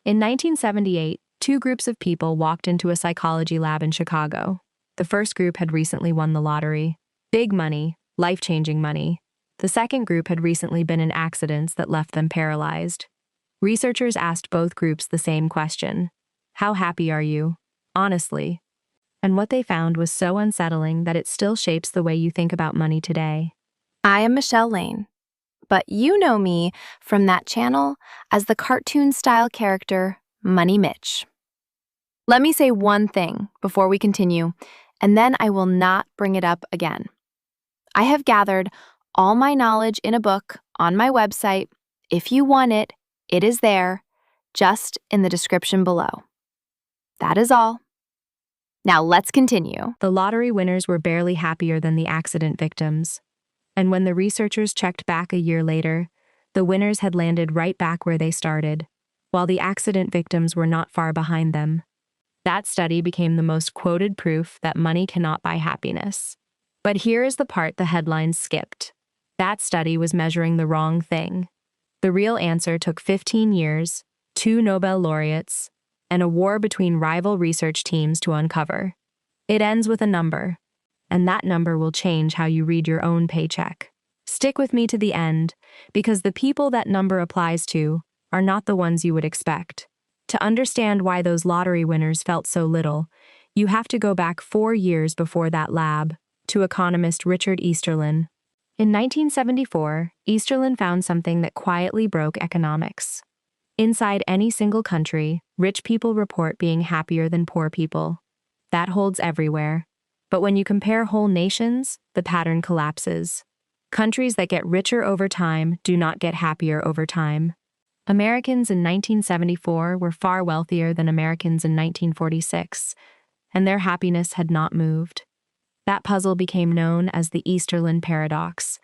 In 1978, two groups of people walked into a psychology lab in Chicago. The first group had recently won the lottery. Big money, life-changing money. The second group had recently been in accidents that left them paralyzed. Researchers asked both groups the same question. How happy are you? Honestly. And what they found was so unsettling that it still shapes the way you think about money today. I am Michelle Lane, but you know me from that channel as the cartoon-style character Money Mitch. Let me say one thing before we continue, and then I will not bring it up again. I have gathered all my knowledge in a book on my website. If you want it, it is there, just in the description below. That is all. Now let's continue. The lottery winners were barely happier than the accident victims. And when the researchers checked back a year later, the winners had landed right back where they started, while the accident victims were not far behind them. That study became the most quoted proof that money cannot buy happiness. But here is the part the headlines skipped. That study was measuring the wrong thing. The real answer took 15 years, 2 Nobel laureates, and a war between rival research teams to uncover. It ends with a number, and that number will change how you read your own paycheck. Stick with me to the end, because the people that number applies to are not the ones you would expect. To understand why those lottery winners felt so little, you have to go back 4 years before that lab, to economist Richard Easterlin. In 1974, Easterlin found something that quietly broke economics. Inside any single country, rich people report being happier than poor people. That holds everywhere. But when you compare whole nations, the pattern collapses. Countries that get richer over time do not get happier over time. Americans in 1974 were far wealthier than Americans in 1946, and their happiness had not moved. That puzzle became known as the Easterlin paradox,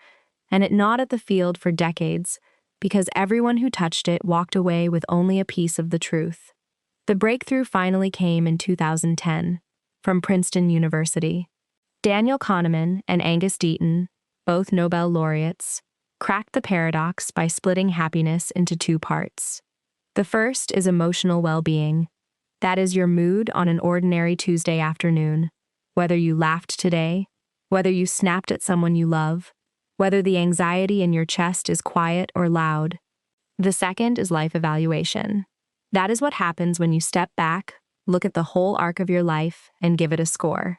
and it gnawed at the field for decades because everyone who touched it walked away with only a piece of the truth. The breakthrough finally came in 2010 from Princeton University. Daniel Kahneman and Angus Deaton, both Nobel laureates, cracked the paradox by splitting happiness into 2 parts. The first is emotional well-being. That is your mood on an ordinary Tuesday afternoon. Whether you laughed today, whether you snapped at someone you love, whether the anxiety in your chest is quiet or loud. The second is life evaluation. That is what happens when you step back, look at the whole arc of your life, and give it a score.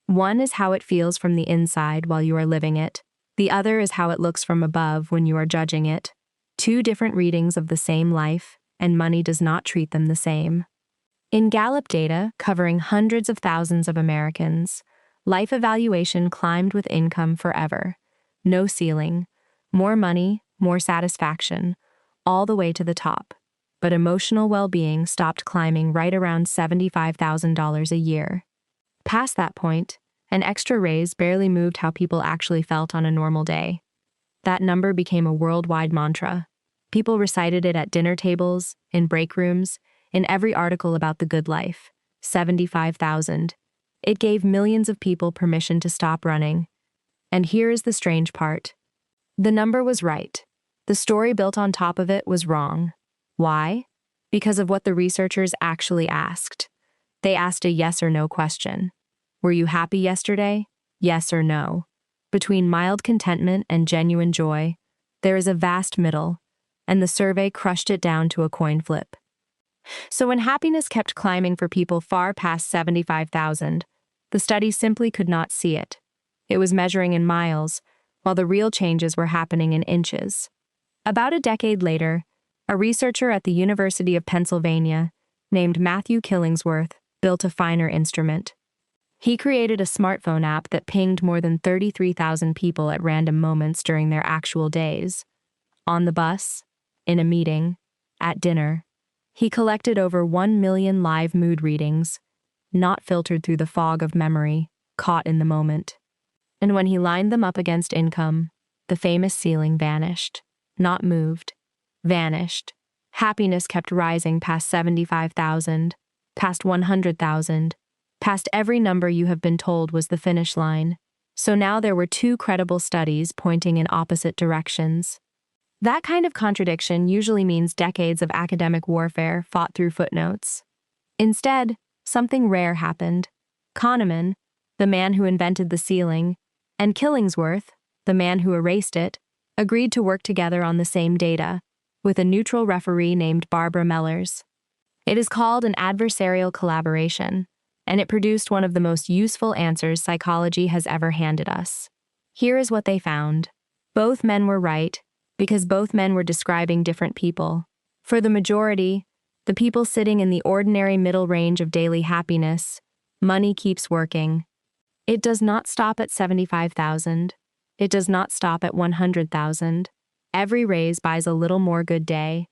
One is how it feels from the inside while you are living it. The other is how it looks from above when you are judging it. 2 different readings of the same life, and money does not treat them the same. In Gallup data covering hundreds of thousands of Americans, life evaluation climbed with income forever. No ceiling. More money, more satisfaction, all the way to the top. But emotional well-being stopped climbing right around $75,000 a year. Past that point, an extra raise barely moved how people actually felt on a normal day. That number became a worldwide mantra. People recited it at dinner tables, in break rooms, in every article about the good life. 75,000. It gave millions of people permission to stop running. And here is the strange part. The number was right. The story built on top of it was wrong. Why? Because of what the researchers actually asked. They asked a yes or no question. Were you happy yesterday? Yes or no. Between mild contentment and genuine joy, there is a vast middle, and the survey crushed it down to a coin flip. So when happiness kept climbing for people far past 75,000, the study simply could not see it. It was measuring in miles, while the real changes were happening in inches. About a decade later, a researcher at the University of Pennsylvania, named Matthew Killingsworth, built a finer instrument. He created a smartphone app that pinged more than 33,000 people at random moments during their actual days. On the bus, in a meeting, at dinner. He collected over 1 million live mood readings, not filtered through the fog of memory, caught in the moment. And when he lined them up against income, the famous ceiling vanished. Not moved. Vanished. Happiness kept rising past 75,000, past 100,000, past every number you have been told was the finish line. So now there were 2 credible studies pointing in opposite directions. That kind of contradiction usually means decades of academic warfare fought through footnotes. Instead, something rare happened. Kahneman, the man who invented the ceiling, and Killingsworth, the man who erased it, agreed to work together on the same data, with a neutral referee named Barbara Mellers. It is called an adversarial collaboration, and it produced one of the most useful answers psychology has ever handed us. Here is what they found. Both men were right, because both men were describing different people. For the majority, the people sitting in the ordinary middle range of daily happiness, money keeps working. It does not stop at 75,000. It does not stop at 100,000. Every raise buys a little more good day.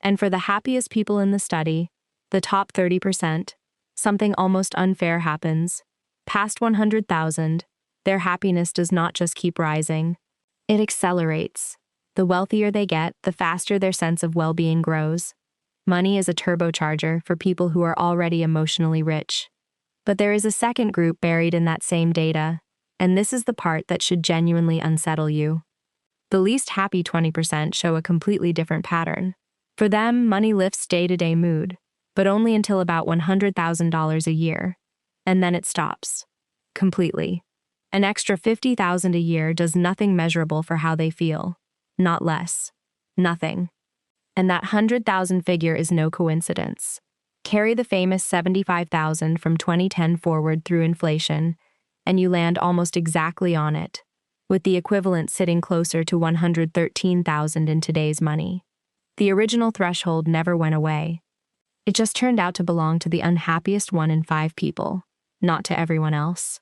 And for the happiest people in the study, the top 30%, something almost unfair happens. Past 100,000, their happiness does not just keep rising. It accelerates. The wealthier they get, the faster their sense of well-being grows. Money is a turbocharger for people who are already emotionally rich. But there is a second group buried in that same data, and this is the part that should genuinely unsettle you. The least happy 20% show a completely different pattern. For them, money lifts day-to-day mood, but only until about $100,000 a year, and then it stops. Completely. An extra $50,000 a year does nothing measurable for how they feel. Not less. Nothing. And that 100,000 figure is no coincidence. Carry the famous 75,000 from 2010 forward through inflation, and you land almost exactly on it, with the equivalent sitting closer to 113,000 in today's money. The original threshold never went away. It just turned out to belong to the unhappiest 1 in 5 people, not to everyone else.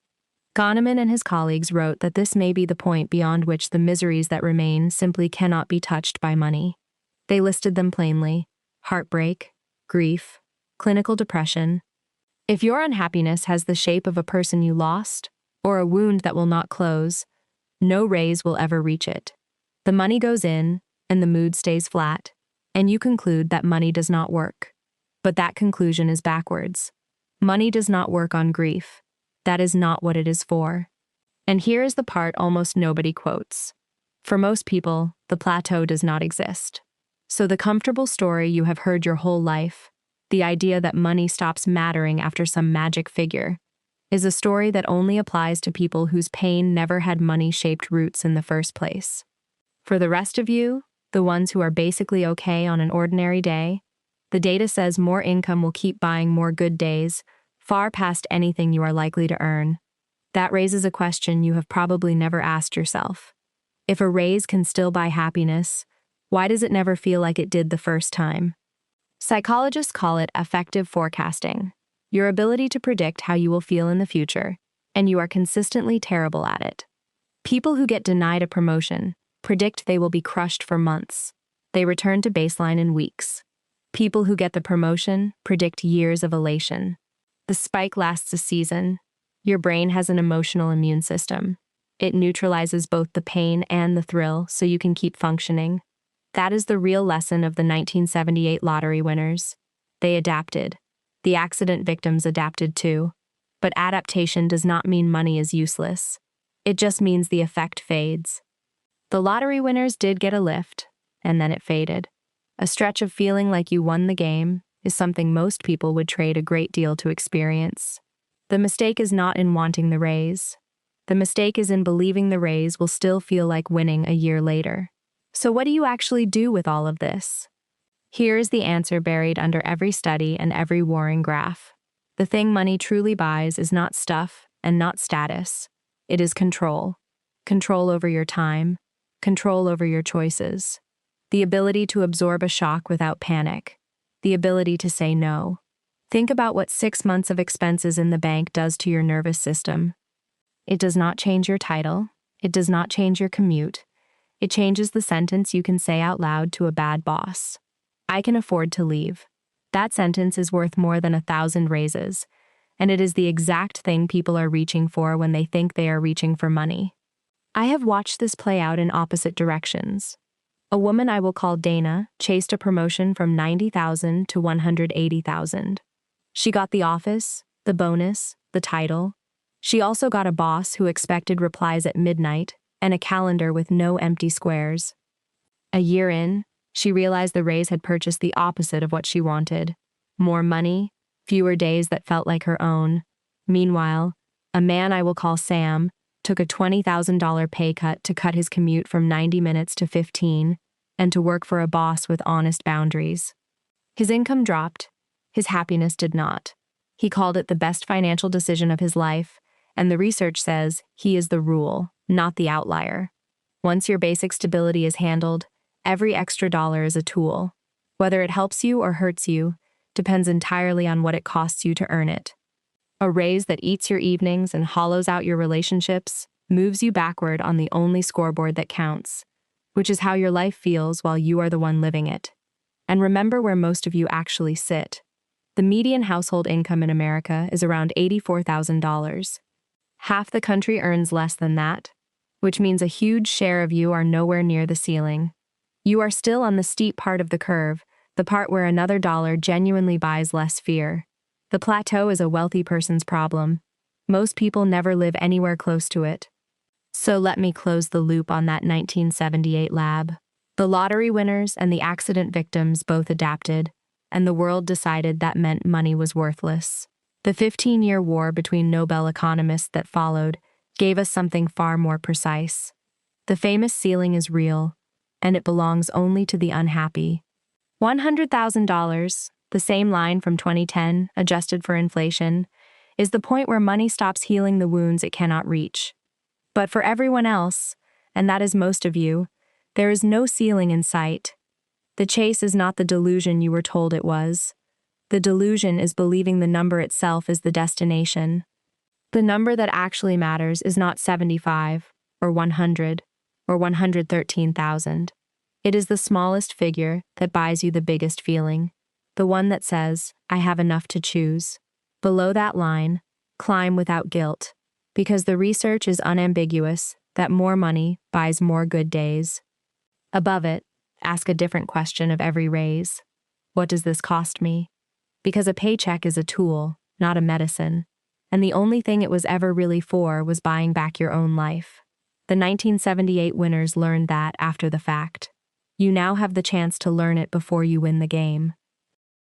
Kahneman and his colleagues wrote that this may be the point beyond which the miseries that remain simply cannot be touched by money. They listed them plainly: heartbreak, grief, clinical depression. If your unhappiness has the shape of a person you lost, or a wound that will not close, no raise will ever reach it. The money goes in, and the mood stays flat, and you conclude that money does not work. But that conclusion is backwards. Money does not work on grief. That is not what it is for. And here is the part almost nobody quotes. For most people, the plateau does not exist. So the comfortable story you have heard your whole life, the idea that money stops mattering after some magic figure, is a story that only applies to people whose pain never had money-shaped roots in the first place. For the rest of you, the ones who are basically okay on an ordinary day, the data says more income will keep buying more good days, far past anything you are likely to earn. That raises a question you have probably never asked yourself. If a raise can still buy happiness, why does it never feel like it did the first time? Psychologists call it affective forecasting, your ability to predict how you will feel in the future, and you are consistently terrible at it. People who get denied a promotion predict they will be crushed for months. They return to baseline in weeks. People who get the promotion predict years of elation. The spike lasts a season. Your brain has an emotional immune system. It neutralizes both the pain and the thrill so you can keep functioning. That is the real lesson of the 1978 lottery winners. They adapted. The accident victims adapted too. But adaptation does not mean money is useless. It just means the effect fades. The lottery winners did get a lift, and then it faded. A stretch of feeling like you won the game is something most people would trade a great deal to experience. The mistake is not in wanting the raise. The mistake is in believing the raise will still feel like winning a year later. So what do you actually do with all of this? Here is the answer buried under every study and every warring graph. The thing money truly buys is not stuff and not status. It is control. Control over your time. Control over your choices. The ability to absorb a shock without panic. The ability to say no. Think about what 6 months of expenses in the bank does to your nervous system. It does not change your title. It does not change your commute. It changes the sentence you can say out loud to a bad boss. I can afford to leave. That sentence is worth more than 1,000 raises, and it is the exact thing people are reaching for when they think they are reaching for money. I have watched this play out in opposite directions. A woman I will call Dana chased a promotion from 90,000 to 180,000. She got the office, the bonus, the title. She also got a boss who expected replies at midnight and a calendar with no empty squares. A year in, she realized the raise had purchased the opposite of what she wanted. More money, fewer days that felt like her own. Meanwhile, a man I will call Sam took a $20,000 pay cut to cut his commute from 90 minutes to 15 and to work for a boss with honest boundaries. His income dropped. His happiness did not. He called it the best financial decision of his life, and the research says he is the rule, not the outlier. Once your basic stability is handled, every extra dollar is a tool. Whether it helps you or hurts you depends entirely on what it costs you to earn it. A raise that eats your evenings and hollows out your relationships moves you backward on the only scoreboard that counts, which is how your life feels while you are the one living it. And remember where most of you actually sit. The median household income in America is around $84,000. Half the country earns less than that, which means a huge share of you are nowhere near the ceiling. You are still on the steep part of the curve, the part where another dollar genuinely buys less fear. The plateau is a wealthy person's problem. Most people never live anywhere close to it. So let me close the loop on that 1978 lab. The lottery winners and the accident victims both adapted, and the world decided that meant money was worthless. The 15-year war between Nobel economists that followed gave us something far more precise. The famous ceiling is real, and it belongs only to the unhappy. $100,000, the same line from 2010, adjusted for inflation, is the point where money stops healing the wounds it cannot reach. But for everyone else, and that is most of you, there is no ceiling in sight. The chase is not the delusion you were told it was. The delusion is believing the number itself is the destination. The number that actually matters is not 75, or 100, or 113,000. It is the smallest figure that buys you the biggest feeling, the one that says, I have enough to choose. Below that line, climb without guilt, because the research is unambiguous that more money buys more good days. Above it, ask a different question of every raise. What does this cost me? Because a paycheck is a tool, not a medicine, and the only thing it was ever really for was buying back your own life. The 1978 winners learned that after the fact. You now have the chance to learn it before you win the game.